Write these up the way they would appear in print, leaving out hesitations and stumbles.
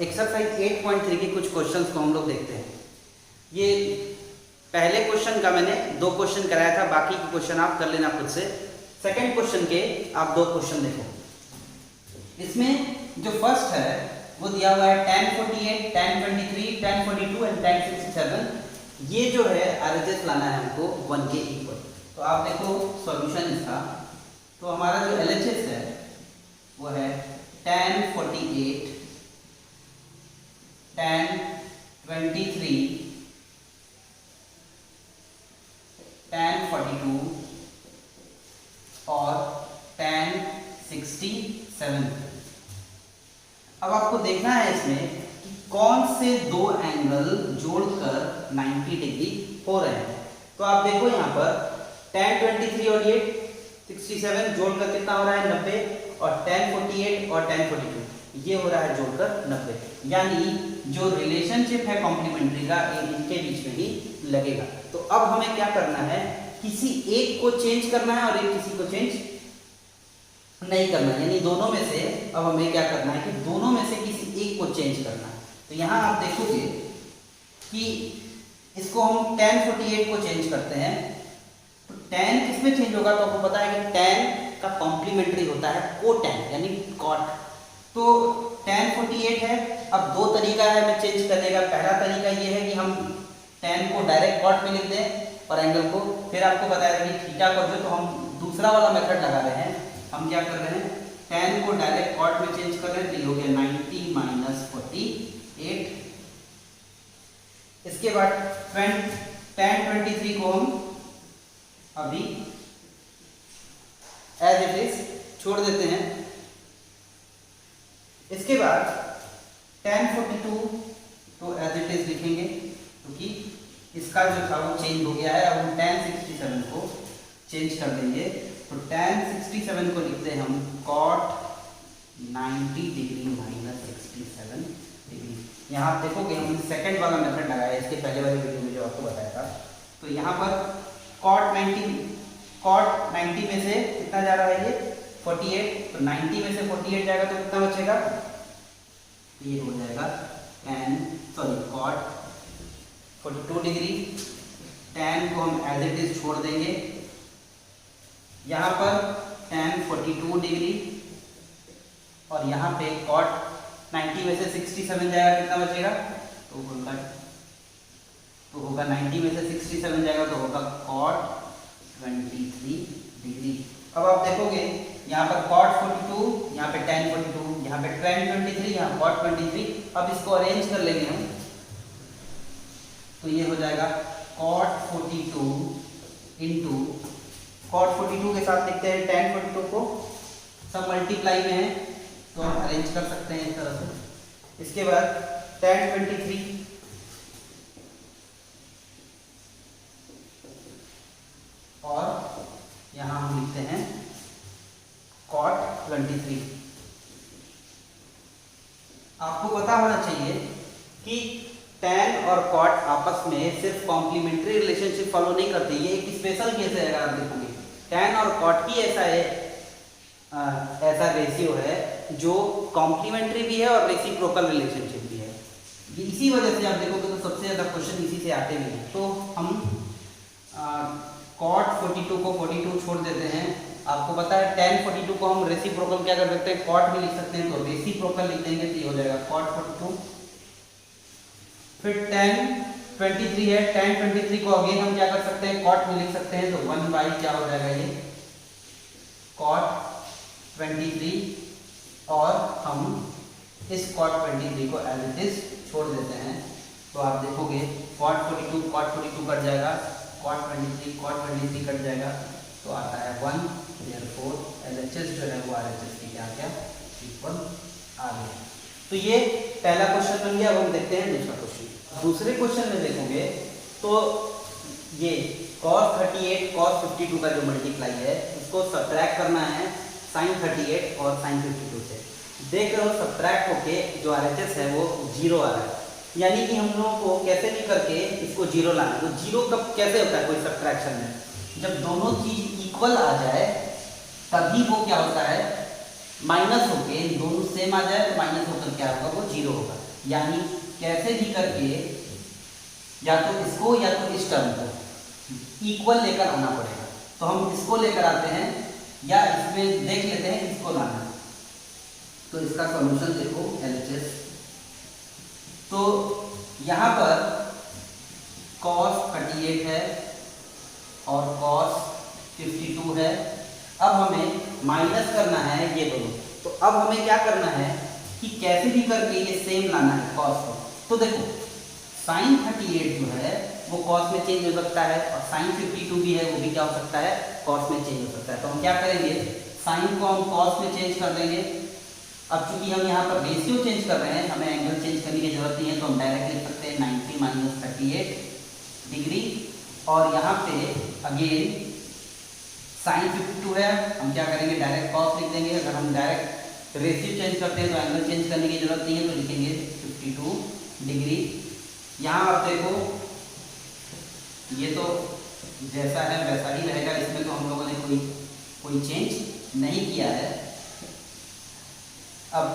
Exercise 8.3 के कुछ questions को हम लोग देखते हैं। ये पहले क्वेश्चन का मैंने 2 क्वेश्चन कराया था, बाकी के क्वेश्चन आप कर लेना खुद से। सेकंड क्वेश्चन के आप 2 क्वेश्चन देखो। इसमें जो फर्स्ट है वो दिया हुआ है tan 48, tan 23, tan 42 and tan 67। ये जो है RHS लाना है हमको 1 के इक्वल। तो आप देखो सॉल्यूशन इसका, तो हमारा जो LHS है वो है tan 48, tan 23, tan 42 और tan 67। अब आपको देखना है इसमें कि कौन से 2 एंगल जोड़कर 90 डिग्री हो रहे हैं। तो आप देखो यहाँ पर tan 23 और ये 67 जोड़कर कितना हो रहा है 90, और tan 48 और tan 42 ये हो रहा है जोड़कर 90। यानी जो रिलेशनशिप है कॉम्प्लीमेंट्री का इनके बीच में ही लगेगा। तो अब हमें क्या करना है, किसी एक को चेंज करना है और एक किसी को चेंज नहीं करना है। यानी दोनों में से अब हमें क्या करना है कि दोनों में से किसी एक को चेंज करना है। तो यहाँ आप देखोगे कि इसको हम tan 48 को चेंज करते हैं। तो tan किसमें चेंज होगा, तो आपको पता है कि tan का कॉम्प्लीमेंट्री होता है कोटैन यानी कॉट। तो tan 48 है। अब 2 तरीका है हमें चेंज करने का। पहला तरीका ये है कि हम tan को डायरेक्ट कॉट में लिख दें और एंगल को, फिर आपको बताया कि थीटा को जो, तो हम दूसरा वाला मेथड लगा रहे हैं। हम क्या कर रहे हैं, tan को डायरेक्ट कॉट में चेंज कर रहे हैं। तो ये हो गया 90 माइनस 48। इसके बाद tan 23 को हम अभी एज इट इज छोड़ देते हैं। इसके बाद tan 42 तो एज इट इज लिखेंगे क्योंकि इसका जो था वो चेंज हो गया है। अब हम tan 67 को चेंज कर देंगे। तो tan 67 को लिखते हैं हम cot 90 डिग्री माइनस 67 डिग्री। यहाँ आप देखोगे हमने सेकंड वाला मेथड लगाया है इसके पहले वाले वीडियो में जो आपको बताया था। तो यहाँ पर cot 90 में से कितना जा रहा है, ये 48। तो 90 में से 48 जाएगा तो कितना बचेगा, ये हो जाएगा cot 42 डिग्री। tan को हम एज इट इज छोड़ देंगे। यहाँ पर tan 42 डिग्री और यहाँ पे cot 90 में से 67 जाएगा, कितना बचेगा, तो होगा 90 में से 67 जाएगा तो होगा cot 23 डिग्री। अब आप देखोगे यहाँ पर cot 42, यहाँ पे tan 42, यहाँ पे tan 23, यहाँ cot 23। अब इसको अरेंज कर लेंगे हम, तो ये हो जाएगा cot 42 इंटू cot 42 के साथ लिखते हैं tan 42 को, सब मल्टीप्लाई में है तो हम अरेंज कर सकते हैं इस तरह से। इसके बाद tan 23 और यहाँ हम लिखते हैं cot 23। आपको पता होना चाहिए कि tan और cot आपस में सिर्फ कॉम्प्लीमेंट्री रिलेशनशिप फॉलो नहीं करते। ये एक स्पेशल केस है। अगर आप देखोगे tan और cot की ऐसा रेशियो है जो कॉम्प्लीमेंट्री भी है और रेसिप्रोकल रिलेशनशिप भी है। ये इसी वजह से आप देखोगे तो सबसे ज़्यादा क्वेश्चन इसी से आते भी हैं। तो हम cot 42 को 42 छोड़ देते हैं। आपको पता है tan 42 को हम रेसिप्रोकल क्या कर सकते हैं, cot भी लिख सकते हैं। तो रेसिप्रोकल लिख देंगे तो ये हो जाएगा cot 42। फिर tan 23 है, tan 23 को अगेन हम क्या कर सकते हैं, cot में लिख सकते हैं। तो 1 बाई क्या हो जाएगा, ये cot 23 और हम इस cot 23 को एज इट इज छोड़ देते हैं। तो आप देखोगे cot 42 कट जाएगा, cot 23 कट जाएगा तो आता है 1। देयरफॉर LHS जो है वो RHS की क्या आ गया, इक्वल आ गया। तो ये पहला क्वेश्चन बन गया। अब हम देखते हैं दूसरा क्वेश्चन। दूसरे क्वेश्चन में देखोगे तो ये cos 38 cos 52 का जो मल्टीप्लाई है उसको सब्ट्रैक्ट करना है sin 38 और sin 52 से। देख रहे हो सब्ट्रैक्ट होके जो RHS है वो 0 आ रहा है। यानी कि हम लोगों को कैसे भी करके इसको 0 लाना है। तो 0 कब कैसे होता है कोई सब्ट्रैक्शन में, जब दोनों चीज इक्वल आ जाए तभी वो क्या होता है, माइनस होके दोनों सेम आ जाए तो माइनस होकर क्या होगा, वो 0 होगा। यानी कैसे भी करके या तो इसको या तो इस टर्म को इक्वल लेकर आना पड़ेगा। तो हम इसको लेकर आते हैं या इसमें देख लेते हैं इसको लाना। तो इसका सॉल्यूशन देखो LHS। तो यहाँ पर cos 38 है और cos 52 है। अब हमें माइनस करना है ये दोनों। तो अब हमें क्या करना है कि कैसे भी करके ये सेम लाना है cos को। तो देखो sin 38 जो है वो cos में चेंज हो सकता है और sin 52 भी है, वो भी क्या हो सकता है, cos में चेंज हो सकता है। तो हम क्या करेंगे, sin को हम cos में चेंज कर देंगे। अब चूंकि हम यहाँ पर रेशियो चेंज कर रहे हैं, हमें एंगल चेंज करने की जरूरत नहीं है, तो हम डायरेक्ट लिख सकते हैं 90 माइनस 38 डिग्री। और यहाँ पे अगेन sin 52 है, हम क्या करेंगे डायरेक्ट cos लिख देंगे। अगर हम डायरेक्ट रेशियो चेंज करते हैं तो एंगल चेंज करने की जरूरत नहीं है, तो लिखेंगे 52 डिग्री। यहाँ आप देखो ये तो जैसा है वैसा ही रहेगा, इसमें तो हम लोगों ने कोई चेंज नहीं किया है। अब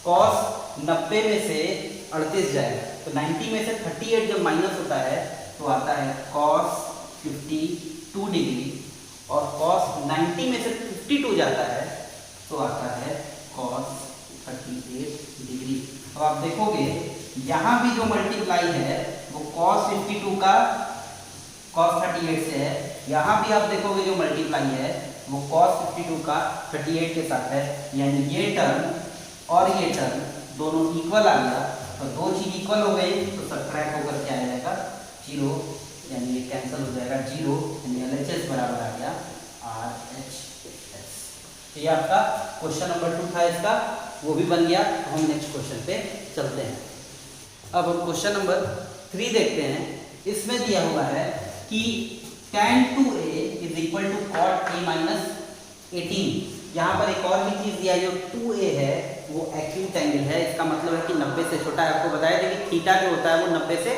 cos 90 में से 38 जाएगा, तो 90 में से 38 जब माइनस होता है तो आता है cos 52 डिग्री, और cos 90 में से 52 जाता है तो आता है cos 38 डिग्री। अब आप देखोगे यहाँ भी जो मल्टीप्लाई है वो cos 52 का cos 38 से है, यहाँ भी आप देखोगे जो मल्टीप्लाई है वो cos 52 का 38 के साथ है। यानी ये टर्म और ये टर्म दोनों इक्वल आ गया। तो दो चीज इक्वल हो गई तो सबट्रैक्ट होकर क्या आ जाएगा 0, यानी ये कैंसिल हो जाएगा 0, यानी LHS बराबर आ गया RHS। तो ये आपका क्वेश्चन नंबर 2 था, इसका वो भी बन गया। हम नेक्स्ट क्वेश्चन पे चलते हैं। अब हम क्वेश्चन नंबर 3 देखते हैं। इसमें दिया हुआ है कि tan 2a is equal to cot a minus 18। यहाँ पर एक और भी चीज दिया है, जो 2a है वो एक्यूट एंगल है। इसका मतलब है कि 90 से छोटा है। आपको बताया था कि थीटा जो होता है वो 90 से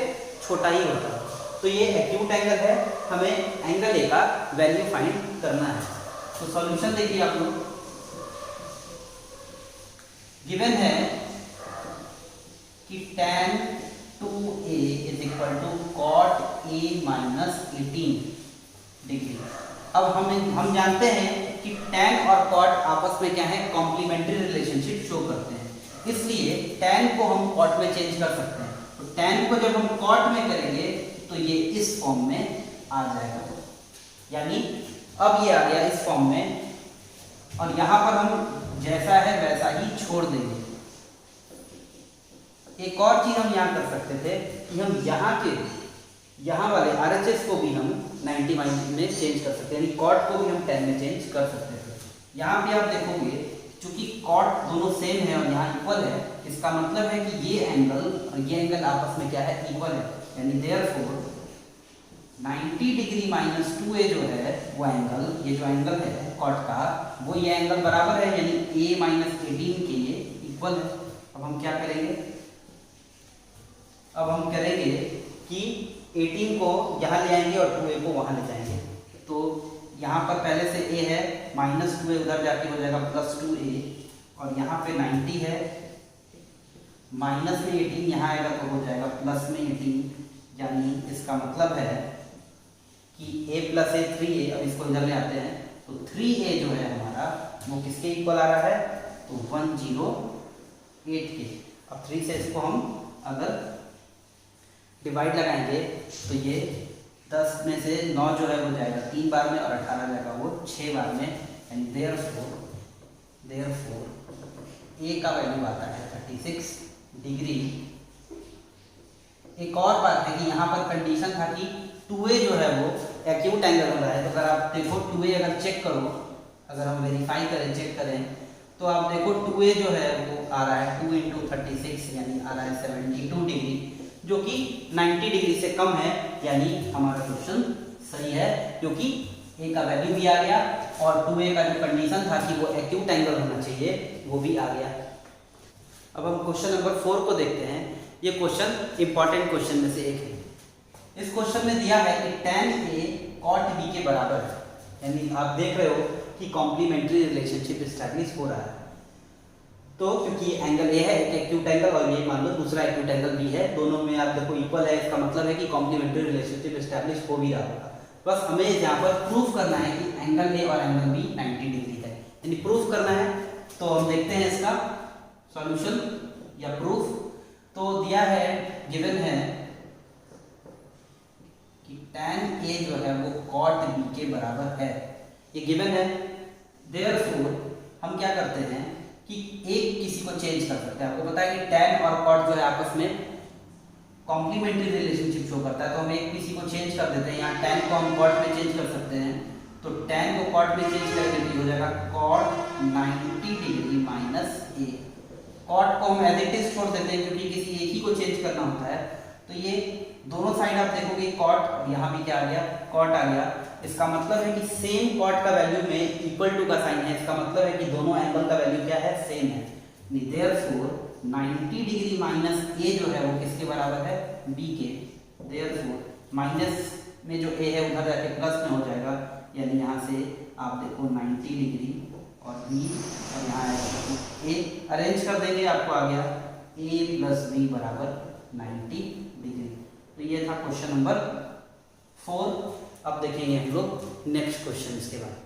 छोटा ही होता है। तो ये एक्यूट एंगल है, हमें एंगल ए का वैल्यू फाइंड करना है। तो सॉल्यूशन देखिए आप लोग, गिवन है कि tan 2a is equal to cot a minus 18 degree. अब हम जानते हैं कि tan और cot आपस में क्या है, कॉम्प्लीमेंट्री रिलेशनशिप शो करते हैं, इसलिए tan को हम cot में चेंज कर सकते हैं। तो tan को जब हम cot में करेंगे तो ये इस फॉर्म में आ जाएगा, यानी अब ये आ गया इस फॉर्म में, और यहां पर हम जैसा है वैसा ही छोड़ देंगे। एक और चीज हम यहाँ कर सकते थे कि हम यहाँ वाले RHS को भी हम 90 में चेंज कर सकते हैं, यानी cot को भी हम 10 में चेंज कर सकते थे। यहाँ भी आप देखोगे चूंकि cot दोनों सेम है और यहाँ इक्वल है, इसका मतलब है कि ये एंगल और ये एंगल आपस में क्या है, इक्वल है। यानी देयरफॉर 90 डिग्री माइनस 2a जो है वो एंगल, ये जो एंगल है cot का, वो ये एंगल बराबर है, यानी a माइनस 18 के ये इक्वल है। अब हम क्या करेंगे, अब हम करेंगे कि 18 को यहाँ ले आएंगे और 2a को वहाँ ले जाएंगे। तो यहाँ पर पहले से a है, माइनस 2a उधर जाके हो जाएगा प्लस 2a, और यहाँ पे 90 है, माइनस में 18 यहाँ आएगा तो हो जाएगा प्लस में 18। यानी इसका मतलब है कि a प्लस a 3a। अब इसको इधर ले आते हैं तो 3a जो है हमारा वो किसके इक्वल आ रहा है, तो 108 के। अब 3 से इसको हम अगर डिवाइड लगाएंगे तो ये 10 में से 9 जो है वो जाएगा 3 बार में, और 18 जाएगा वो 6 बार में। एंड देयरफॉर a का वैल्यू आता है 36 डिग्री। एक और बात है कि यहाँ पर कंडीशन था कि 2a जो है वो एक्यूट एंगल हो रहा है। तो अगर आप देखो 2a अगर चेक करो, अगर हम वेरीफाई करें, चेक करें, तो आप देखो 2a जो है वो आ रहा है 2 × 36, यानी आ रहा है 72 डिग्री, जो कि 90 डिग्री से कम है। यानी हमारा क्वेश्चन सही है, क्योंकि a का वैल्यू भी आ गया और 2a का जो कंडीशन था कि वो एक्यूट एंगल होना चाहिए वो भी आ गया। अब हम क्वेश्चन नंबर 4 को देखते हैं। ये क्वेश्चन इंपॉर्टेंट क्वेश्चन में से एक है। इस क्वेश्चन में दिया है कि tan a cot b के बराबर है, यानी आप देख रहे हो कि कॉम्प्लीमेंट्री रिलेशनशिप एस्टैब्लिश हो रहा है। तो क्योंकि एंगल ए है, एक एक्यूट एंगल, और ये मान लो दूसरा एक्यूट एंगल बी है, दोनों में आप देखो इक्वल है, इसका मतलब है कि कॉम्प्लीमेंट्री रिलेशनशिप एस्टैब्लिश हो भी रहा होगा। बस हमें यहाँ पर प्रूफ करना है कि एंगल ए और एंगल बी 90 डिग्री है, यानी प्रूफ करना है। तो हम देखते हैं इसका सॉल्यूशन या प्रूफ। तो दिया है, गिवन है कि tan A जो है वो cot B के बराबर है, ये गिवन है। देयरफॉर हम क्या करते हैं कि एक किसी को चेंज कर सकते हैं। आपको पता है कि tan और cot जो है आपस में कॉम्प्लीमेंट्री रिलेशनशिप शो करता है, तो हम एक किसी को चेंज कर देते हैं। यहाँ tan को हम cot में चेंज कर सकते हैं, तो tan को cot में चेंज करके भी हो जाएगा cot 90 degree minus A। cot को हम एज इट इज छोड़ देते हैं क्योंकि किसी एक ही को चेंज करना होता है। तो ये दोनों साइड आप देखोगे cot, यहाँ भी क्या आ गया, cot आ गया। इसका मतलब है कि सेम cot का वैल्यू में इक्वल टू का साइन है, इसका मतलब है कि दोनों एंगल का वैल्यू क्या है, सेम है। देयरफॉर 90 डिग्री माइनस A जो है वो किसके बराबर है, B के। देयरफॉर माइनस में जो A है उधर जाके प्लस में हो जाएगा, यानी यहाँ से आप देखो 90 डिग्री और B और यहाँ आएगा A, अरेंज कर देंगे आपको आ गया A प्लस B बराबर 90 डिग्री। तो ये था क्वेश्चन नंबर 4। अब देखेंगे हम लोग नेक्स्ट क्वेश्चन इसके बाद।